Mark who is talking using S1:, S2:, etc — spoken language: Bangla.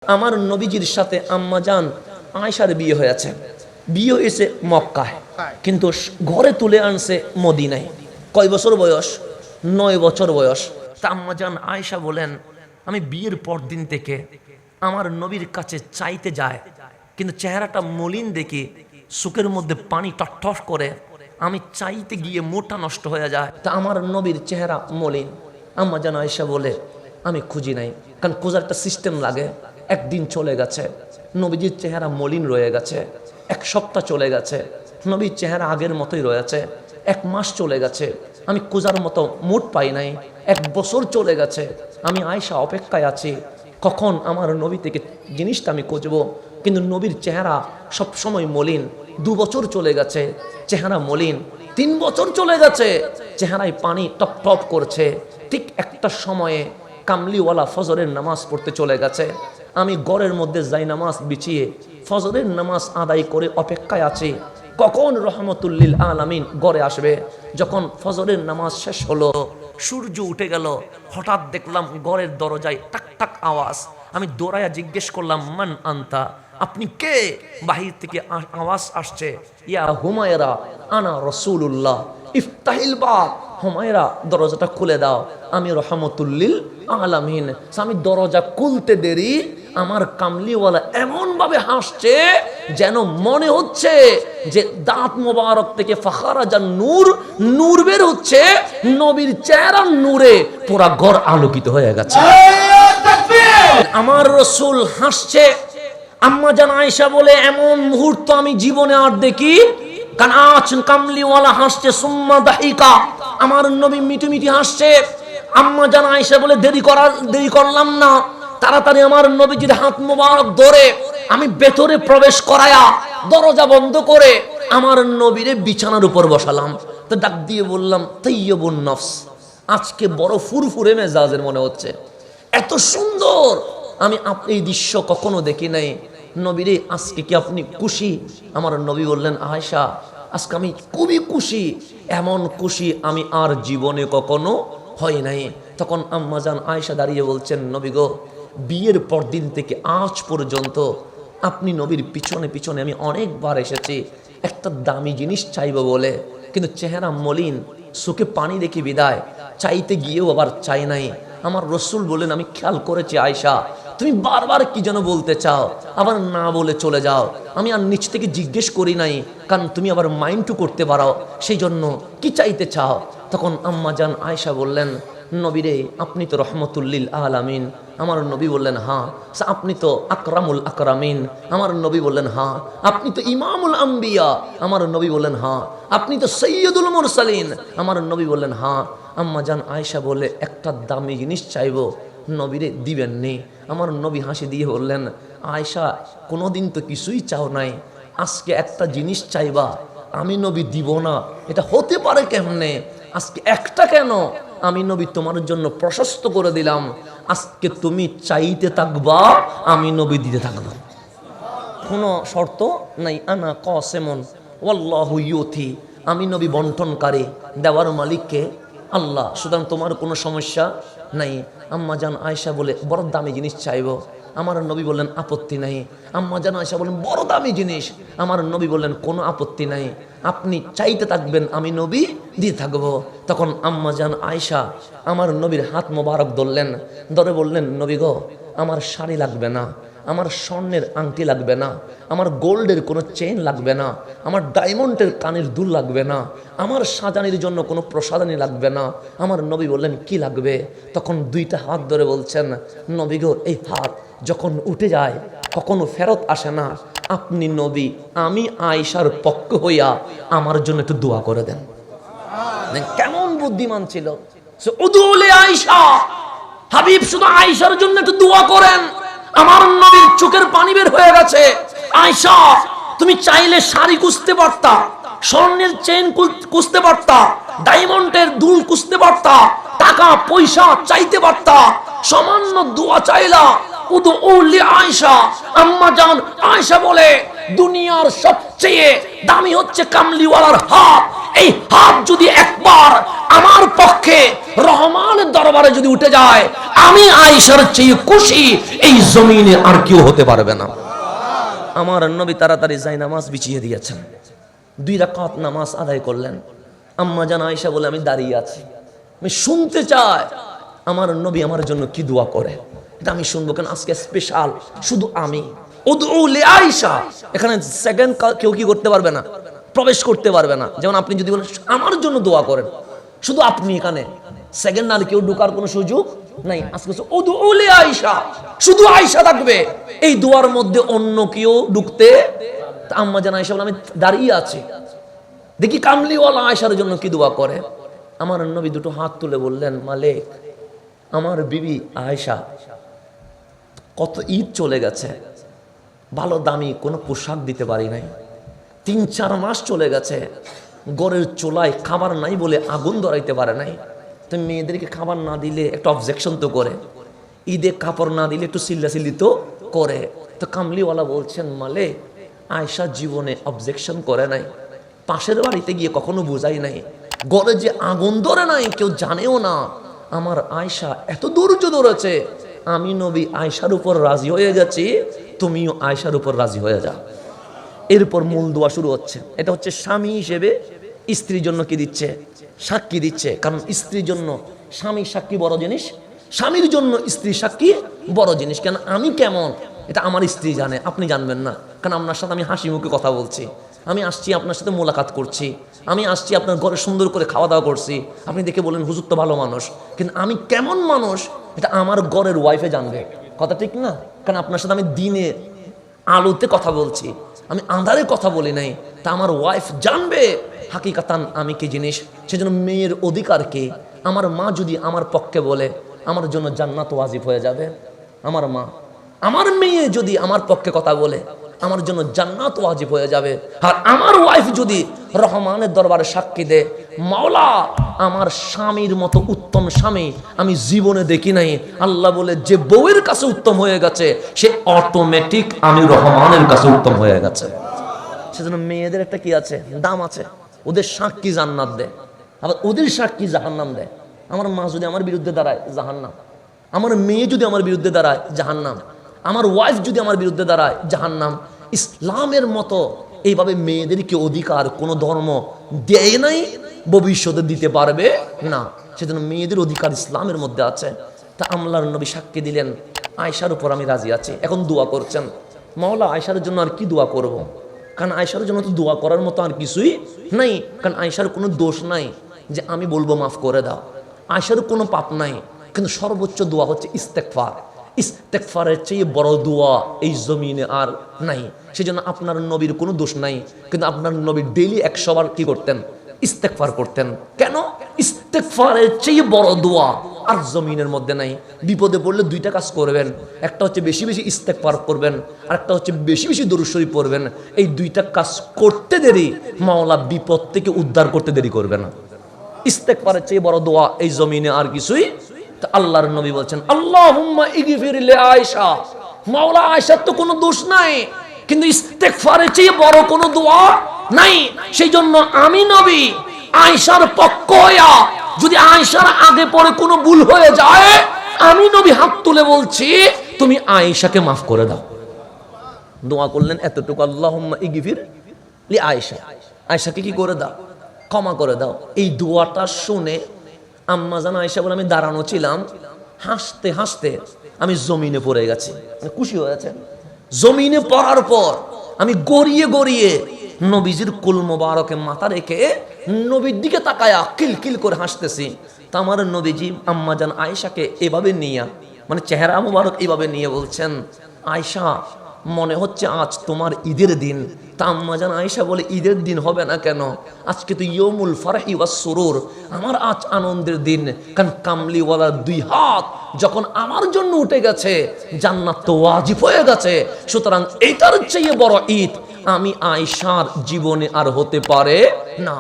S1: আমার নবীজির সাথে আম্মাজান আয়েশার বিয়ে হয়েছে। বিয়ে হয়েছে মক্কায়, কিন্তু ঘরে তুলে আনছে মদিনায়। কয় বছর বয়স? 9 বছর বয়স। তা আম্মাজান আয়েশা বলেন, আমি বিয়ের পর দিন থেকে আমার নবীর কাছে চাইতে যায়, কিন্তু চেহারাটা মলিন দেখি, চোখের মধ্যে পানি টটটস করে, আমি চাইতে গিয়ে মোটা নষ্ট হয়ে যায়। তা আমার নবীর চেহারা মলিন। আম্মাজান আয়েশা বলে, আমি খুঁজি নাই, কারণ খোঁজার একটা সিস্টেম লাগে। একদিন চলে গেছে, নবীজির চেহারা মলিন রয়ে গেছে। 1 সপ্তাহ চলে গেছে, নবীর চেহারা আগের মতোই রয়েছে। 1 মাস চলে গেছে, আমি খোঁজার মতো মুড পাই নাই। 1 বছর চলে গেছে, আমি আয়েশা অপেক্ষায় আছি কখন আমার নবী থেকে জিনিসটা আমি খুঁজবো, কিন্তু নবীর চেহারা সবসময় মলিন। 2 বছর চলে গেছে, চেহারা মলিন। 3 বছর চলে গেছে, চেহারায় পানি টপ টপ করছে। ঠিক একটা সময়ে কামলিওয়ালা ফজরের নামাজ পড়তে চলে গেছে। আমি ঘরের মধ্যে যাই নামাজ বিছিয়ে ফজরের নামাজ আদায় করে অপেক্ষায় আছি কখন রহমতুল্লিল আলামিন ঘরে আসবে। যখন ফজরের নামাজ শেষ হলো, সূর্য উঠে গেল, হঠাৎ দেখলাম ঘরের দরজায় টাক টাক আওয়াজ। আমি দৌড়াইয়া জিজ্ঞেস করলাম, মান আনতা, আপনি কে? বাহির থেকে আওয়াজ আসছে, ইয়া হুমায়রা আনা রাসূলুল্লাহ ইফতাহিল বাব। হুমায়রা, দরজাটা খুলে দাও, আমি রহমতুল্লিল আলামিন। আমি দরজা খুলতে দেরি, আমার কামলিওয়ালা এমন ভাবে হাসছে যেন মনে হচ্ছে যে দাঁত মোবারক থেকে ফাখারাজা নূর, নূর বের হচ্ছে। নবীর চেহারা নূরে পুরা ঘর আলোকিত হয়ে গেছে। আমার রাসূল হাসছে। আম্মাজান আয়েশা বলে, এমন মুহূর্ত আমি জীবনে আর দেখি, কারণ আজ কামলিওয়ালা হাসছে। সুম্মা দাহিকা, আমার নবী মিটি মিটি হাসছে। আম্মাজান আয়েশা বলে, দেরি করলাম না, তাড়াতাড়ি আমার নবীজির হাত মোবারক ধরে আমি ভেতরে প্রবেশ করায়া দরজা বন্ধ করে আমার নবীরে বিছানার উপর বসালাম। তো ডাক দিয়ে বললাম, তাইয়্যিবুন নফস, আজকে বড় ফুরফুরে মেজাজের মনে হচ্ছে, এত সুন্দর। আমি এই দৃশ্য কখনো দেখি নাই। নবীরে, আজকে কি আপনি খুশি? আমার নবী বললেন, আয়েশা, আজকে আমি খুবই খুশি। এমন খুশি আমি আর জীবনে কখনো হয় নাই। তখন আম্মাজান আয়েশা দাঁড়িয়ে বলছেন, নবী গো, বিয়ের পর দিন থেকে আজ পর্যন্ত আপনি নবীর পিছনে পিছনে আমি অনেকবার এসেছি একটা দামি জিনিস চাইব বলে, কিন্তু চেহারা মলিন, চোখে পানি দেখি বিদায়, চাইতে গিয়েও আবার চাই নাই। আমার রসুল বলেন, আমি খেয়াল করেছি আয়েশা, তুমি বারবার কি যেন বলতে চাও, আবার না বলে চলে যাও। আমি আর নিচ থেকে জিজ্ঞেস করি নাই, কারণ তুমি আবার মাইন্ড টু করতে পারো, সেই জন্য কি চাইতে চাও? তখন আম্মাজান আয়েশা বললেন, নবীরে, আপনি তো রহমতুল্লিল আলামিন। আমার নবী বললেন, হ্যাঁ। আপনি তো আকরামুল আকরামিন। আমার নবী বললেন, হ্যাঁ। আপনি তো ইমামুল আম্বিয়া। আমার নবী বললেন, হ্যাঁ। আপনি তো সৈয়দুল মুরসালিন। আমার নবী বললেন, হ্যাঁ। আম্মাজান আয়েশা বলে, একটা দামি জিনিস চাইবো, নবীরে দিবেন নি? আমার নবী হাসি দিয়ে বললেন, আয়েশা, কোনোদিন তো কিছুই চাও নাই, আজকে একটা জিনিস চাইবা, আমি নবী দিব না, এটা হতে পারে কেমনে? আজকে একটা কেন, আমি নবী তোমার জন্য প্রশস্ত করে দিলাম। আজকে তুমি চাইতে থাকবা, আমি নবী দিতে থাকবো, কোনো শর্ত নাই। আনা কাসিমুন ওয়াল্লাহু ইউতি, আমি নবী বন্টনকারী, দেওয়ার মালিককে আল্লাহ, সুতরাং তোমার কোনো সমস্যা নাই। আম্মাজান আয়েশা বলে, বড় দামি জিনিস চাইবো। আমার নবী বললেন, আপত্তি নাই। আম্মাজান আয়েশা বলেন, বড় দামি জিনিস। আমার নবী বললেন, কোনো আপত্তি নাই, আপনি চাইতে থাকবেন, আমি নবী দিয়ে থাকবো। তখন আম্মাজান আয়েশা আমার নবীর হাত মোবারক ধরলেন, ধরে বললেন, নবী গো, আমার শাড়ি লাগবে না, আমার স্বর্ণের আংটি লাগবে না, আমার গোল্ডের কোনো চেইন লাগবে না, আমার ডায়মন্ডের কানের দুল লাগবে না, আমার সাজানির জন্য কোনো প্রসাদানি লাগবে না। আমার নবী বললেন, কি লাগবে? তখন 2টা হাত ধরে বলছেন, নবী গো, এই হাত যখন উঠে যায় কখনো ফেরত আসে না, আপনি নবী, আমি আয়েশার পক্ষ হইয়া আমার জন্য একটু দোয়া করে দেন। কেমন বুদ্ধিমান ছিল উদুলে আয়েশা, হাবিব শুধু আয়েশার জন্য একটু দোয়া করেন। আমার নবীর চোখের পানি বের হয়ে গেছে। আয়েশা, তুমি চাইলে শাড়ি কুঁচতে পারতা, স্বর্ণের চেইন কুঁচতে পারতা, ডায়মন্ডের দুল কুঁচতে পারতা, টাকা পয়সা চাইতে পারতা, সামান্য দোয়া চাইলা। উদুলে আয়েশা। আম্মাজান আয়েশা বলে, দুনিয়ার সবচেয়ে দামি হচ্ছে কামলিওয়ালার হাত। এই হাত যদি একবার আমার পক্ষে রহমানের দরবারে যদি উঠে যায়, আমি আয়েশার চেয়ে খুশি এই জমিনে আর কেউ হতে পারবে না। আমার নবী তাড়াতাড়ি যাই নামাজ বিছিয়ে দিয়েছেন, 2 রাকাত নামাজ আদায় করলেন। আম্মা জান আয়েশা বলে আমি দাঁড়িয়ে আছি, আমি শুনতে চাই আমার নবী আমার জন্য কি দোয়া করে। এটা আমি শুনবো, কেন আজকে স্পেশাল, শুধু আমি। উদউ লি আয়েশা, এখানে সেকেন্ড কেউ কি করতে পারবে না, প্রবেশ করতে পারবে না। যেমন আপনি যদি বলেন আমার জন্য দোয়া করেন, শুধু আপনি, এখানে সেকেন্ড আর কেউ ঢোকার কোনো সুযোগ নাই। আজকে উদউ লি আয়েশা, শুধু আয়েশা থাকবে এই দোয়ার মধ্যে, অন্য কেউ ঢুকতে। আম্মা জান আয়েশা বলে আমি দাঁড়িয়ে আছি, দেখি কামলিওয়ালা আয়েশার জন্য কি দোয়া করে। আমার নবী 2 হাত তুলে বললেন, মালিক, আমার বিবি আয়েশা কত ঈদ চলে গেছে, ভালো দামি কোনো পোশাক দিতে পারি নাই, 3-4 মাস চলে গেছে, ঘরের চুলায় খাবার নাই বলে আগুন ধরাইতে পারে নাই। তো মেয়েদেরকে খাবার না দিলে একটু অবজেকশন তো করে, ঈদে কাপড় না দিলে একটু চিল্লাচিল্লি তো করে। তো কামলিওয়ালা বলছেন, মালিক, আয়েশা জীবনে অবজেকশন করে নাই, পাশের বাড়িতে গিয়ে কখনো বোঝাই নাই, ঘরে যে আগুন ধরে নাই কেউ জানেও না। আমার আয়েশা এত ধৈর্য ধরেছে, আমি নবী আয়েশার উপর রাজি হয়ে গেছি, তুমিও আয়েশার উপর রাজি হয়ে যাও। এরপর মূল দোয়া শুরু হচ্ছে। এটা হচ্ছে স্বামী হিসেবে স্ত্রীর জন্য কি দিচ্ছে, সাক্ষী দিচ্ছে। কারণ স্ত্রীর জন্য স্বামী সাক্ষী বড় জিনিস, স্বামীর জন্য স্ত্রী সাক্ষী বড় জিনিস। কেন আমি কেমন এটা আমার স্ত্রী জানে, আপনি জানবেন না। কারণ আপনার সাথে আমি হাসি মুখে কথা বলছি, আমি আসছি আপনার সাথে মোলাকাত করছি, আমি আসছি আপনার ঘরে সুন্দর করে খাওয়া দাওয়া করছি, আপনি দেখে বলেন হুজুর তো ভালো মানুষ, কিন্তু আমি কেমন মানুষ এটা আমার ঘরের ওয়াইফে জানবে। কথা ঠিক না? কারণ আপনার সাথে আমি দিনে আলোতে কথা বলছি, আমি আঁধারে কথা বলি নাই, তা আমার ওয়াইফ জানবে হাকিকাতান আমি কি জিনিস। সেজন্য মেয়ের অধিকার কি? আমার মা যদি আমার পক্ষে বলে আমার জন্য জান্নাত ওয়াজিব হয়ে যাবে। আমার মা, আমার মেয়ে যদি আমার পক্ষে কথা বলে আমার জন্য জান্নাত ওয়াজিব হয়ে যাবে। আর আমার ওয়াইফ যদি রহমানের দরবারে সাক্ষী দেয়, মাওলা আমার স্বামীর মতো উত্তম স্বামী আমি জীবনে দেখি নাই, আল্লাহ বলে যে বউয়ের কাছে উত্তম হয়ে গেছে সে অটোমেটিক আমি রহমানের কাছে উত্তম হয়ে গেছে। সেজন্য মেয়েদের একটা কি আছে, দাম আছে, ওদের সাক্ষী জান্নাত দেয়, আবার ওদের সাক্ষী জাহান্নাম দেয়। আমার মা যদি আমার বিরুদ্ধে দাঁড়ায় জাহান্নাম, আমার মেয়ে যদি আমার বিরুদ্ধে দাঁড়ায় জাহান্নাম, আমার ওয়াইফ যদি আমার বিরুদ্ধে দাঁড়ায় জাহান্নাম। ইসলামের মতো এইভাবে মেয়েদেরকে অধিকার কোনো ধর্ম দেয় নাই, ভবিষ্যতে দিতে পারবে না। সেজন্য মেয়েদের অধিকার ইসলামের মধ্যে আছে। তা আল্লাহর নবী সাক্ষী দিলেন আয়েশার উপর আমি রাজি আছি। এখন দোয়া করছেন, মাওলা আয়েশার জন্য আর কি দোয়া করব? কারণ আয়েশার জন্য তো দোয়া করার মতো আর কিছুই নাই। কারণ আয়েশার কোনো দোষ নাই যে আমি বলবো মাফ করে দাও, আয়েশার কোনো পাপ নাই। কিন্তু সর্বোচ্চ দোয়া হচ্ছে ইস্তেগফার। ইস্তেগফারের চেয়ে বড় দোয়া এই জমিনে আর নাই। সেজন্য আপনার নবীর কোনো দোষ নাই, কিন্তু আপনার নবী ডেইলি 100 বার কি করতেন? ইস্তেগফার করতেন। কেন? ইস্তেগফারের চেয়ে বড় দোয়া আর জমিনের মধ্যে নাই। বিপদে পড়লে 2টা কাজ করবেন, একটা হচ্ছে বেশি বেশি ইস্তেগফার করবেন, আর একটা হচ্ছে বেশি বেশি দরুদ শরীফ পড়বেন। এই 2টা কাজ করতে দেরি মাওলা বিপদ থেকে উদ্ধার করতে দেরি করবে না। ইস্তেগফারের চেয়ে বড় দোয়া এই জমিনে আর কিছুই। আল্লাহর নবী বলছেন আল্লাহুম্মা ইগফির লি আয়েশা, মাওলা আয়েশার তো কোনো দোষ নাই, কিন্তু ইস্তেগফারের চেয়ে বড় কোনো দোয়া নাই। সেই জন্য আমি নবী আয়েশার পক্ষ হইয়া যদি আয়েশার আগে পরে কোনো ভুল হয়ে যায়, আমি নবী হাত তুলে বলছি তুমি আয়েশাকে মাফ করে দাও। দোয়া করলেন এতটুকু, আল্লাহুম্মা ইগফির লি আয়েশা, আয়েশাকে কি করে দাও? ক্ষমা করে দাও। এই দোয়াটা শুনে আম্মা জান আয়েশা বলে আমি দাঁড়ানো ছিলাম, হাসতে হাসতে আমি জমিনে পড়ে গেছি। খুশি হয়েছে। জমিনে পড়ার পর আমি গড়িয়ে গড়িয়ে নবীজির কুল মোবারকে মাথা রেখে নবীর দিকে তাকায়া কিল কিল করে হাসতেছি। তা আমার নবীজি আম্মা জান আয়েশাকে এভাবে নিয়ে, মানে চেহারা মোবারক এইভাবে নিয়ে বলছেন, আয়েশা মনে হচ্ছে আজ তোমার ঈদের দিন। তা আম্মা জান আয়েশা বলে ঈদের দিন হবে না কেন? আজকে তো ইয়মুল ফারহি ওয়াস সুরুর, আমার আজ আনন্দের দিন। কারণ কামলিওয়ালার 2 হাত যখন আমার জন্য উঠে গেছে, জান্নাত তো ওয়াজিব হয়ে গেছে। সুতরাং এটার চেয়ে বড় ঈদ আমি আয়েশার জীবনে আর হতে পারে না।